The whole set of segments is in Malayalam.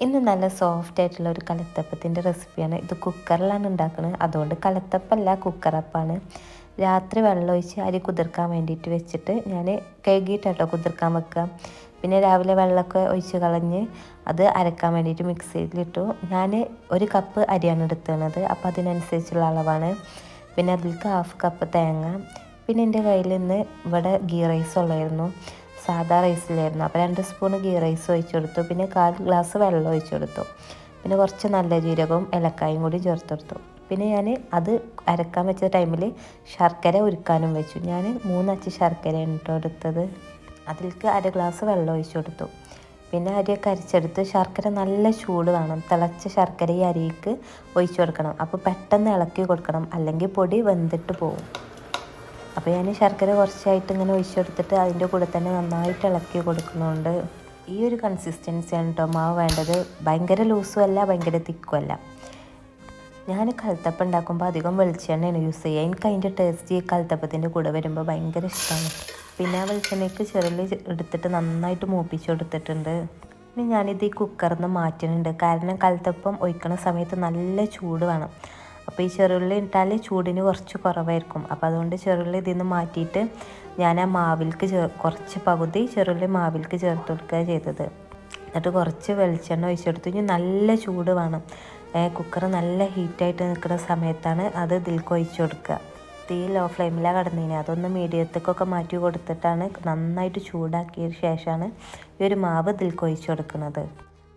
ഇന്ന് നല്ല സോഫ്റ്റ് ആയിട്ടുള്ള ഒരു കലത്തപ്പത്തിൻ്റെ റെസിപ്പിയാണ്. ഇത് കുക്കറിലാണ് ഉണ്ടാക്കുന്നത്. അതുകൊണ്ട് കലത്തപ്പല്ല, കുക്കറപ്പാണ്. രാത്രി വെള്ളമൊഴിച്ച് അരി കുതിർക്കാൻ വേണ്ടിയിട്ട് വെച്ചിട്ട് ഞാൻ കഴുകിയിട്ടോ കുതിർക്കാൻ വെക്കുക. പിന്നെ രാവിലെ വെള്ളമൊക്കെ ഒഴിച്ച് കളഞ്ഞ് അത് അരക്കാൻ വേണ്ടിയിട്ട് മിക്സിയിലിട്ടു. ഞാൻ 1 കപ്പ് അരിയാണ് എടുത്തുന്നത്, അപ്പോൾ അതിനനുസരിച്ചുള്ള അളവാണ്. പിന്നെ അതിലേക്ക് 1/2 കപ്പ് തേങ്ങ. പിന്നെ എൻ്റെ കയ്യിൽ നിന്ന് ഇവിടെ ഗീ റൈസ് ഉള്ളായിരുന്നു, സാധാ റൈസിലായിരുന്നു. അപ്പോൾ 2 സ്പൂൺ ഗീ റൈസ് ഒഴിച്ചു കൊടുത്തു. പിന്നെ 1/4 ഗ്ലാസ് വെള്ളം ഒഴിച്ചു കൊടുത്തു. പിന്നെ കുറച്ച് നല്ല ജീരകവും ഏലക്കായും കൂടി ചേർത്ത് കൊടുത്തു. പിന്നെ ഞാൻ അത് അരക്കാൻ വെച്ച ടൈമിൽ ശർക്കര ഉരുക്കാനും വെച്ചു. ഞാൻ 3 അച്ച് ശർക്കരയാണ് കേട്ടോ എടുത്തത്. അതിലേക്ക് 1/2 ഗ്ലാസ് വെള്ളം ഒഴിച്ചു കൊടുത്തു. പിന്നെ അരിയൊക്കെ അരിച്ചെടുത്ത് ശർക്കര നല്ല ചൂട് വേണം. തിളച്ച ശർക്കര ഈ അരിക്ക് ഒഴിച്ചു കൊടുക്കണം. അപ്പോൾ പെട്ടെന്ന് ഇളക്കി കൊടുക്കണം, അല്ലെങ്കിൽ പൊടി വെന്തിട്ട് പോകും. അപ്പോൾ ഞാൻ ശർക്കര കുറച്ചായിട്ട് ഇങ്ങനെ ഒഴിച്ചെടുത്തിട്ട് അതിൻ്റെ കൂടെ തന്നെ നന്നായിട്ട് ഇളക്കി കൊടുക്കുന്നുണ്ട്. ഈ ഒരു കൺസിസ്റ്റൻസിയാണ് കേട്ടോ മാവ് വേണ്ടത്. ഭയങ്കര ലൂസും അല്ല, ഭയങ്കര തിക്കും അല്ല. ഞാൻ കലത്തപ്പം ഉണ്ടാക്കുമ്പോൾ അധികം വെളിച്ചെണ്ണയാണ് യൂസ് ചെയ്യുക. എനിക്ക് അതിൻ്റെ ടേസ്റ്റ് ഈ കലത്തപ്പത്തിൻ്റെ കൂടെ വരുമ്പോൾ ഭയങ്കര ഇഷ്ടമാണ്. പിന്നെ ആ വെളിച്ചെണ്ണയ്ക്ക് ചെറുള്ളി എടുത്തിട്ട് നന്നായിട്ട് മൂപ്പിച്ച് കൊടുത്തിട്ടുണ്ട്. പിന്നെ ഞാനിത് ഈ കുക്കറിൽ നിന്ന് മാറ്റുന്നുണ്ട്, കാരണം കലത്തപ്പം ഒഴിക്കണ സമയത്ത് നല്ല ചൂട് വേണം. അപ്പോൾ ഈ ചെറുള്ളി ഇട്ടാൽ ചൂടിന് കുറച്ച് കുറവായിരിക്കും. അപ്പോൾ അതുകൊണ്ട് ചെറുള്ളി ഇതിൽ നിന്ന് മാറ്റിയിട്ട് ഞാൻ ആ മാവിലേക്ക് കുറച്ച് പകുതി ചെറുള്ളി മാവിലേക്ക് ചേർത്ത് കൊടുക്കുക ചെയ്തത്. എന്നിട്ട് കുറച്ച് വെളിച്ചെണ്ണ ഒഴിച്ചെടുത്തു. ഇനി നല്ല ചൂട് വേണം. കുക്കർ നല്ല ഹീറ്റായിട്ട് നിൽക്കുന്ന സമയത്താണ് അത് ഇതിലേക്ക് ഒഴിച്ചു കൊടുക്കുക. തീ ലോ ഫ്ലെയിമിലാണ് കിടന്നതിന്, അതൊന്ന് മീഡിയത്തേക്കൊക്കെ മാറ്റി കൊടുത്തിട്ടാണ് നന്നായിട്ട് ചൂടാക്കിയ ശേഷമാണ് ഈ ഒരു മാവ് ഇതിലേക്ക് ഒഴിച്ചു കൊടുക്കുന്നത്.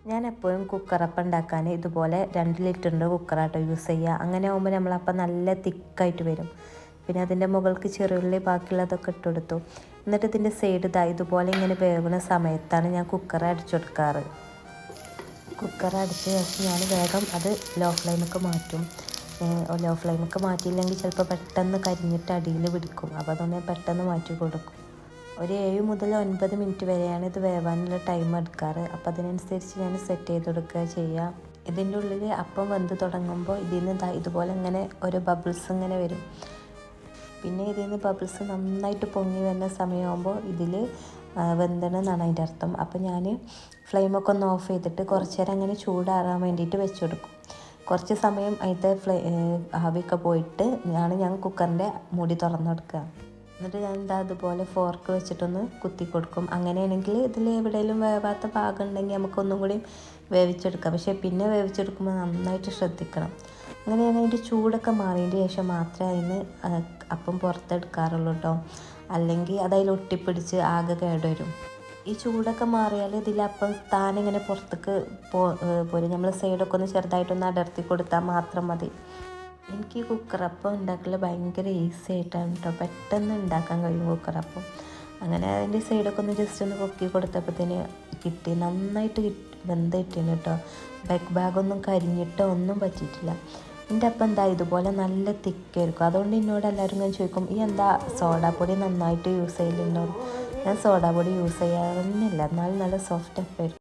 ഞാൻ എപ്പോഴും കുക്കറപ്പം ഉണ്ടാക്കാൻ ഇതുപോലെ 2 ലിറ്ററിൻ്റെ കുക്കറാട്ടോ യൂസ് ചെയ്യുക. അങ്ങനെ ആകുമ്പോൾ നമ്മളപ്പം നല്ല തിക്കായിട്ട് വരും. പിന്നെ അതിൻ്റെ മുകൾക്ക് ചെറുള്ളി ബാക്കിയുള്ളതൊക്കെ ഇട്ട് കൊടുത്തു. എന്നിട്ട് ഇതിൻ്റെ സൈഡ് ഇതുപോലെ ഇങ്ങനെ വേവുന്ന സമയത്താണ് ഞാൻ കുക്കർ അടിച്ചു കൊടുക്കാറ്. കുക്കർ അടിച്ച ശേഷം ഞാൻ വേഗം അത് ലോ ഫ്ലെയിമൊക്കെ മാറ്റും. ലോ ഫ്ലെയിമൊക്കെ മാറ്റിയില്ലെങ്കിൽ ചിലപ്പോൾ പെട്ടെന്ന് കരിഞ്ഞിട്ട് അടിയിൽ പിടിക്കും. അപ്പോൾ അതുകൊണ്ട് ഞാൻ പെട്ടെന്ന് മാറ്റി കൊടുക്കും. ഒരു 7 മുതൽ 9 മിനിറ്റ് വരെയാണ് ഇത് വേവാനുള്ള ടൈം എടുക്കാറ്. അപ്പോൾ അതിനനുസരിച്ച് ഞാൻ സെറ്റ് ചെയ്ത് കൊടുക്കുക ചെയ്യുക. ഇതിൻ്റെ ഉള്ളിൽ അപ്പം വെന്ത് തുടങ്ങുമ്പോൾ ഇതിൽ നിന്ന് ഇതുപോലെ ഇങ്ങനെ ഓരോ ബബിൾസ് ഇങ്ങനെ വരും. പിന്നെ ഇതിൽ നിന്ന് ബബിൾസ് നന്നായിട്ട് പൊങ്ങി വരുന്ന സമയമാകുമ്പോൾ ഇതിൽ വെന്തണമെന്നാണ് അതിൻ്റെ അർത്ഥം. അപ്പോൾ ഞാൻ ഫ്ലെയിമൊക്കെ ഒന്ന് ഓഫ് ചെയ്തിട്ട് കുറച്ച് നേരം അങ്ങനെ ചൂടാറാൻ വേണ്ടിയിട്ട് വെച്ച് കൊടുക്കും. കുറച്ച് സമയം അതിൻ്റെ ആവിയൊക്കെ പോയിട്ട് ഞാൻ കുക്കറിൻ്റെ മൂടി തുറന്നു കൊടുക്കുക. എന്നിട്ട് ഞാൻ അതുപോലെ ഫോർക്ക് വെച്ചിട്ടൊന്ന് കുത്തി കൊടുക്കും. അങ്ങനെയാണെങ്കിൽ ഇതിൽ എവിടെയെങ്കിലും വേവാത്ത ഭാഗം ഉണ്ടെങ്കിൽ നമുക്കൊന്നും കൂടി വേവിച്ചെടുക്കാം. പക്ഷേ പിന്നെ വേവിച്ചെടുക്കുമ്പോൾ നന്നായിട്ട് ശ്രദ്ധിക്കണം. അങ്ങനെയാണ് അതിൻ്റെ ചൂടൊക്കെ മാറിയതിന് ശേഷം മാത്രമേ അതിന് അപ്പം പുറത്തെടുക്കാറുള്ളൂ കേട്ടോ. അല്ലെങ്കിൽ അതതിൽ ഒട്ടിപ്പിടിച്ച് ആകെ കേടുവരും. ഈ ചൂടൊക്കെ മാറിയാൽ ഇതിലപ്പം താനിങ്ങനെ പുറത്തേക്ക് പോരും. നമ്മൾ സൈഡൊക്കെ ഒന്ന് ചെറുതായിട്ടൊന്ന് അടർത്തി കൊടുത്താൽ മാത്രം മതി. എനിക്ക് ഈ കുക്കറപ്പം ഉണ്ടാക്കൽ ഭയങ്കര ഈസി ആയിട്ടാണ് കേട്ടോ. പെട്ടെന്ന് ഉണ്ടാക്കാൻ കഴിയും കുക്കറപ്പം. അങ്ങനെ അതിൻ്റെ സൈഡൊക്കെ ഒന്ന് ജസ്റ്റ് ഒന്ന് പൊക്കി കൊടുത്തപ്പോഴത്തേന് കിട്ടി. നന്നായിട്ട് വെന്ത് കിട്ടിയാണ് കേട്ടോ. ബാക്ക് ഭാഗമൊന്നും കരിഞ്ഞിട്ടോ ഒന്നും പറ്റിയിട്ടില്ല. എൻ്റെ അപ്പം എന്താ ഇതുപോലെ നല്ല തിക്കായിരിക്കും. അതുകൊണ്ട് എന്നോട് എല്ലാവരും ഇങ്ങനെ ചോദിക്കും, ഈ എന്താ സോഡാപ്പൊടി നന്നായിട്ട് യൂസ് ചെയ്യലുണ്ടോ? ഞാൻ സോഡാപ്പൊടി യൂസ് ചെയ്യാറൊന്നുമില്ല, എന്നാലും നല്ല സോഫ്റ്റ് അപ്പായിരിക്കും.